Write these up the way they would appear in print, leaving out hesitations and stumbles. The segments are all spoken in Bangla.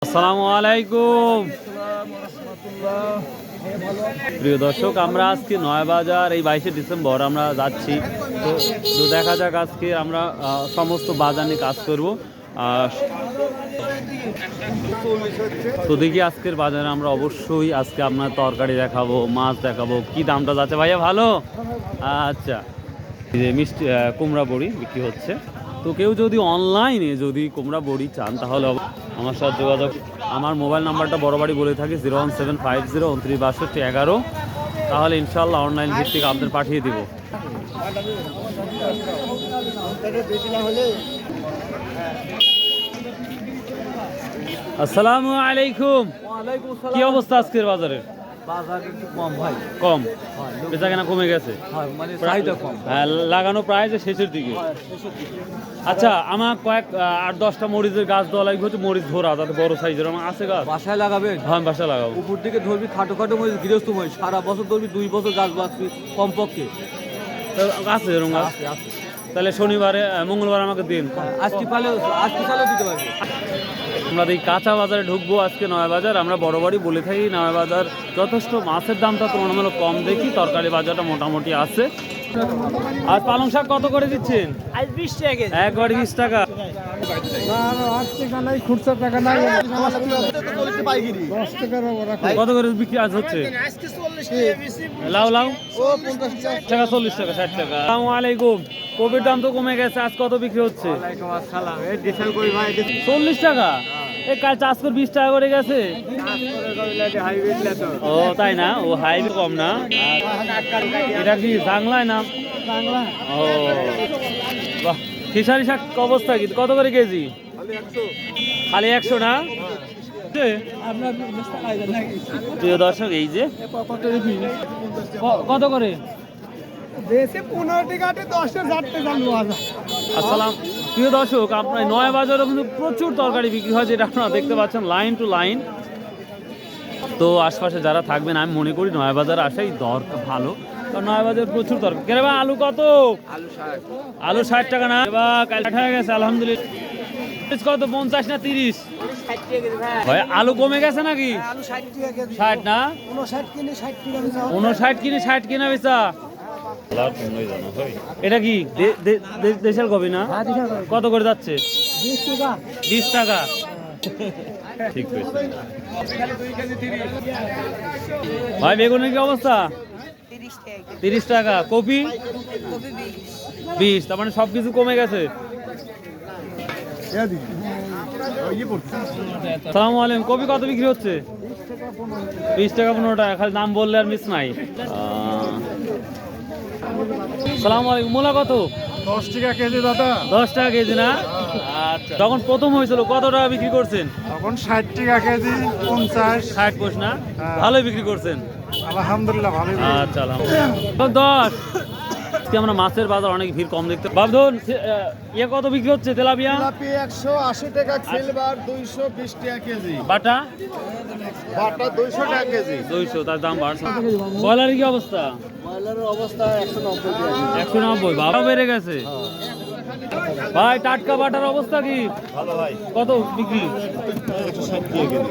আসসালামু আলাইকুম প্রিয় দর্শক, আমরা আজকে নয়াবাজার এই 22শে ডিসেম্বর আমরা যাচ্ছি। তো দেখা যাক, আজকে আমরা সমস্ত বাজার নিয়ে কাজ করব। তো দেখি আজকের বাজারে আমরা অবশ্যই আজকে আপনার তরকারি দেখাবো, মাছ দেখাবো। কি দামটা যাচ্ছে ভাইয়া? ভালো, আচ্ছা। এই যে মিষ্টি কুমড়া বড়ি বিক্রি হচ্ছে। তো কেউ যদি অনলাইনে যদি কুমড়া বড়ি চান তাহলে আমার সাথে যোগাযোগ। আমার মোবাইল নাম্বারটা বরাবরই বলে থাকি 01750 296211। তাহলে ইনশাল্লাহ অনলাইন ভিত্তিক আপনাদের পাঠিয়ে দিব। আসসালামু আলাইকুম। কি অবস্থা আজকের বাজারের? কম ভাই, কম বেচা কেনা কমে গেছে, মানে চাহিদা কম। লাগানো প্রায় যে শেষের দিকে। আচ্ছা, আমার কয়েক 8-10টা মরিচের গাছ দেওয়া লাগবে, হচ্ছে মরিচ ধরা, যাতে বড় সাইজের আমার আছে গাছ। বাসায় লাগাবেন? হ্যাঁ, বাসায় লাগাবো। উপর দিকে ধরবি খাটো খাটো মরিচ, গৃহস্থ মরিচ, সারা বছর ধরবি 2 বছর গাছ বাঁচবি কমপক্ষে। আছে এরকম গাছ? তাহলে শনিবারে মঙ্গলবার আমাকে দিন। আজকে পালেও দিতে পারবে। আমরা এই কাঁচা বাজারে ঢুকবো আজকে নয়াবাজার। আমরা বরাবরই বলে থাকি নয়াবাজার যথেষ্ট মাছের দামটা তুলনামূলক কম দেখি, তরকারি বাজারটা মোটামুটি আছে। আর পালং শাক কত করে দিচ্ছেন? আজ 20 টাকা। একবারে 20 টাকা। কত করে বিক্রি আজ হচ্ছে? লাউ লাউ 50 টাকা, 40 টাকা, 60 টাকা। আসসালামু আলাইকুম। কপির দাম তো কমে গেছে, আজ কত বিক্রি হচ্ছে? 40 টাকা। এই কাল চাষ করে 20 টাকা করে গেছে। ও তাই না? ও হাইব্রিড কম না। এটা কি বাংলায় নাম? ও বাহ। খিসারি শাক অবস্থা কি, কত করে কেজি? খালি 100 না? প্রিয় দর্শক, এই যে কত করে? আসসালাম। প্রিয় দর্শক, আপনার নয়াবাজারও কিন্তু প্রচুর তরকারি বিক্রি হয়, যেটা আপনারা দেখতে পাচ্ছেন লাইন টু লাইন। তো আশপাশে যারা থাকবেন, আমি মনে করি নয়াবাজার আসাই দর ভালো, কারণ নয়াবাজার প্রচুর তরকারি। কেন ভাই, আলু কত? আলু 60 টাকা না? এবার কাল হয়ে গেছে আলহামদুলিল্লাহ। কত, 50 না 30? ভাই আলু কমে গেছে নাকি? 60 না? 59 কিনে 60 কিনা বেচা। এটা কি দেশাল কবি না? কত করে যাচ্ছে? 20 টাকা। ঠিক হয়েছে ভাই। বেগুনের কি অবস্থা? 30 টাকা। কপি 20। তার মানে সবকিছু কমে গেছে। সালামু আলাইকুম। কপি কত বিক্রি হচ্ছে? 20 টাকা, 15 টাকা। খালি দাম বললে আর মিস নাই। সালামু আলাইকুম। মূলা কত? 10 টাকা কেজি দাদা। 10 টাকা কেজি না? আচ্ছা। যখন প্রথম হয়েছিল কত টাকা বিক্রি করছেন? তখন 60 টাকা কেজি, 50 60 পোষ না? ভালোই বিক্রি করছেন আলহামদুলিল্লাহ, ভালোই। আচ্ছা, আলহামদুলিল্লাহ। 10। আমরা মাছের বাজার অনেক ভিড় কম দেখতে। বাবধন ইয়ে কত বিক্রি হচ্ছে? তেলাপিয়া 180 টাকা সিলভার, 220 টাকা কেজি। বাটা 200 টাকা কেজি। 200, তার দাম বাড়ছে। ব্রয়লারের কি অবস্থা? ব্রয়লারের অবস্থা 190 টাকা। 190 বাবা বেড়ে গেছে ভাই। টাটকা বাটার অবস্থা কি? ভালো ভাই। কত বিক্রি? 160 টাকা কেজি।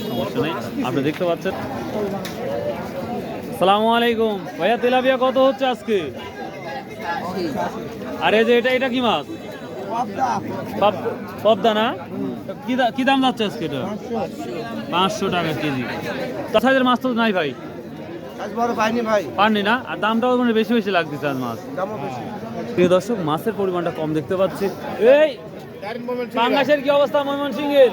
সমস্যা নেই, আপনি দেখতে পাচ্ছেন। আসসালামু আলাইকুম ভাইয়া। তেলাপিয়া কত হচ্ছে আজকে? আর এই যে এটা কি মাছ? পদ্মা না? কি দাম যাচ্ছে আজকে এটা? 500 টাকা কেজি। তাছাড়া মাছ তো নাই ভাই, পাননি না? আর দামটাও মানে বেশি বেশি লাগতেছে আজ মাছ। প্রিয় দর্শক, মাছের পরিমাণটা কম দেখতে পাচ্ছি। এই পাঙ্গাসের কি অবস্থা ময়মনসিংহের?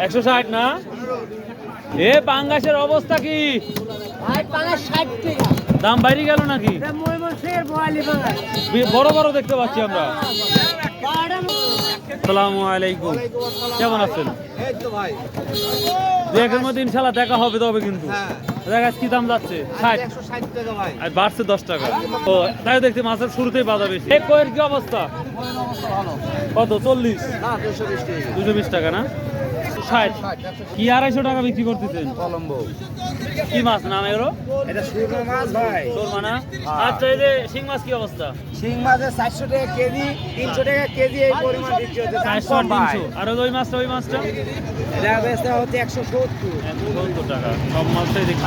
160 না? এ পাঙ্গাসের অবস্থা কি? দাম বাইরে গেল নাকি? বড় বড় দেখতে পাচ্ছি আমরা। আসসালামু আলাইকুম। কেমন আছেন? একের মধ্যে ইনশাল্লাহ দেখা হবে তবে, কিন্তু দেখা কি দাম যাচ্ছে? 60 আর বাড়ছে 10 টাকা। তো তাই দেখছি মাছের শুরুতেই বাধা বেশি। কয়ের কি অবস্থা? কত? 40? 220 টাকা না? 60 কি 250 টাকা বিক্রি করতেছেন? কি মাছ নাম এগুলো? এটা সুরমা মাছ ভাই। শোলমা না? আচ্ছা, এই যে শিং মাছ কি অবস্থা? শিং মাছের 400 টাকা কেজি, 300 টাকা কেজি এই পরিমাণ বিক্রি হচ্ছে। 400 আর 300। আর ওই মাছটা এটা বেচা হচ্ছে 170। 170 টাকা। সব মাছটাই দেখি।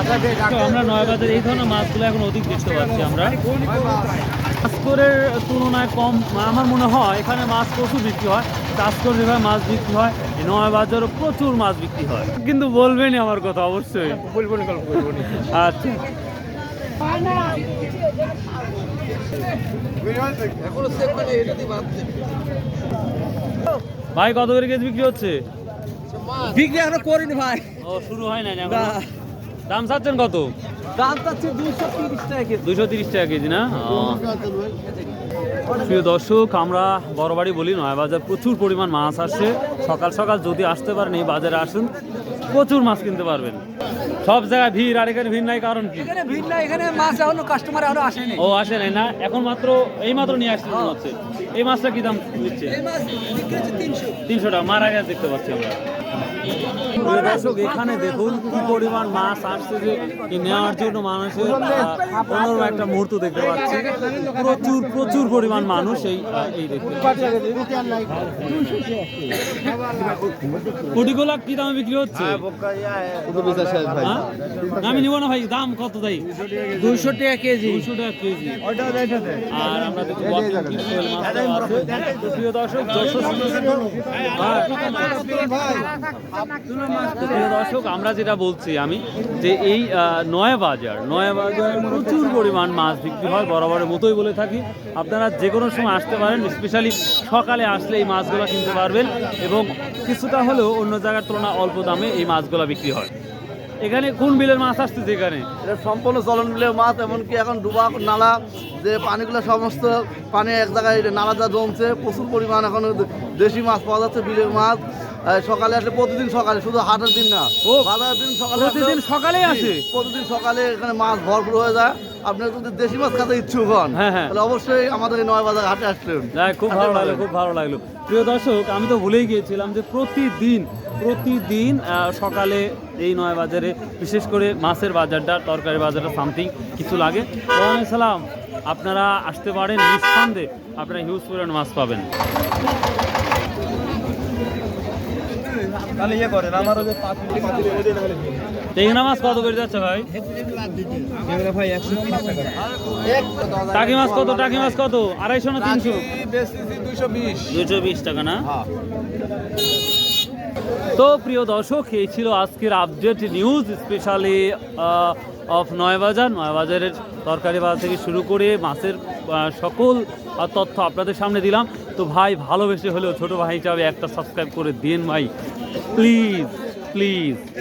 তো আমরা নয়াবাজারে এই ধরনের মাছগুলো এখন অধিক দেখতে পাচ্ছি আমরা। চাষকরের তুলনায় কম আমার মনে হয় এখানে মাছ প্রচুর বিক্রি হয়। চাষকর যেভাবে মাছ বিক্রি হয় এই নয়াবাজারও প্রচুর মাছ বিক্রি হয়, কিন্তু বলবেনই আমার কথা অবশ্যই। আচ্ছা, ভাই কত করে কেজি বিক্রি হচ্ছে? বিক্রি এখনো করিনি ভাই। ও, শুরু হয় না এখন? দাম চাচ্ছেন কত? দাম চাচ্ছে 230 টাকা কেজি। 230 টাকা কেজি না? প্রিয় দর্শক, আমরা বড়বাড়ি বলি নয়াবাজার প্রচুর পরিমাণ মাছ আসছে। সকাল সকাল যদি আসতে পারেন এই বাজারে আসুন, প্রচুর মাছ কিনতে পারবেন। সব জায়গায় ভিড়, আর এখানে ভিড় নাই কারণ কি? এখানে ভিড় না, এখানে মাছ এখনো কাস্টমার এখনো আসেনি। ও, আসে নাই না? এখন এই মাত্র নিয়ে আসছে মনে হচ্ছে। এই মাছটা কি দাম দিচ্ছে? এই মাছ বিক্রি হচ্ছে 300। 300 টাকা। মারা গেছে দেখতে পাচ্ছি আমরা। প্রিয় দর্শক, এখানে দেখুন কি পরিমাণ মাছ আসছে, যে এই নেওয়ার জন্য মানুষের অন্যরকম একটা মুহূর্ত দেখতে পাচ্ছি। প্রচুর প্রচুর পরিমাণ মানুষ এই দেখতে পাচ্ছি। কোটিগুলা কি দামে বিক্রি হচ্ছে? হ্যাঁ? আমি নিব না ভাই, দাম কত তাই? 200 টাকা কেজি। 200 টাকা কেজি। আর আমরা দেখি কি শোল মাছটাও আছে। তো প্রিয় দর্শক, প্রিয় দর্শক, আমরা যেটা বলছি আমি, যে এই নয়াবাজার প্রচুর পরিমাণ মাছ বিক্রি হয়, বরাবরের মতোই বলে থাকি। আপনারা যে কোনো সময় আসতে পারেন, স্পেশালি সকালে আসলে এই মাছগুলো কিনতে পারবেন, এবং কিছুটা হলেও অন্য জায়গার তুলনায় অল্প দামে এই মাছগুলো বিক্রি হয়। এখানে কোন বিলের মাছ আসতেছে? এখানে এটা সম্পূর্ণ চলন বিলের মাছ, এমনকি এখন ডুবা নালা যে পানিগুলো সমস্ত পানি এক জায়গায় নালাটা জমছে, প্রচুর পরিমাণ এখন দেশি মাছ পাওয়া যাচ্ছে, বিলের মাছ। সকালে আসলে প্রতিদিন সকালে, শুধু হাটের দিন না, ও, বাজারের দিন সকালে প্রতিদিন সকালেই আসে? প্রতিদিন সকালে এখানে মাছ ভরপুর হয়ে যায়। আপনি যদি দেশি মাছ খেতে ইচ্ছুক হন, হ্যাঁ, হ্যাঁ, তাহলে অবশ্যই আমাদের এই নয়াবাজার হাটে আসলেন। খুব ভালো লাগলো, খুব ভালো লাগলো। প্রিয় দর্শক, আমি তো ভুলেই গিয়েছিলাম যে প্রতিদিন সকালে এই নয়াবাজারে বিশেষ করে মাছের বাজারটা, তরকারি বাজারটা সামথিং কিছু লাগে। ওয়ালাইকুম সালাম। আপনারা আসতে পারেন, নিঃসন্দেহে আপনারা হিউজ পরিমাণ মাছ পাবেন। টেংরা মাছ কত করে যাচ্ছে ভাই? টাকি মাছ কত? টাকি মাছ কত? 250 না 300? 220 টাকা না? তো প্রিয় দর্শক, এই ছিল আজকের আপডেট নিউজ, স্পেশালি অফ নয়াবাজারের তরকারি বাজার থেকে শুরু করে মাছের সকল তথ্য আপনাদের সামনে দিলাম। তো ভাই, ভালোবেসে হলেও ছোট ভাই হিসাবে একটা সাবস্ক্রাইব করে দিন ভাই, প্লিজ প্লিজ।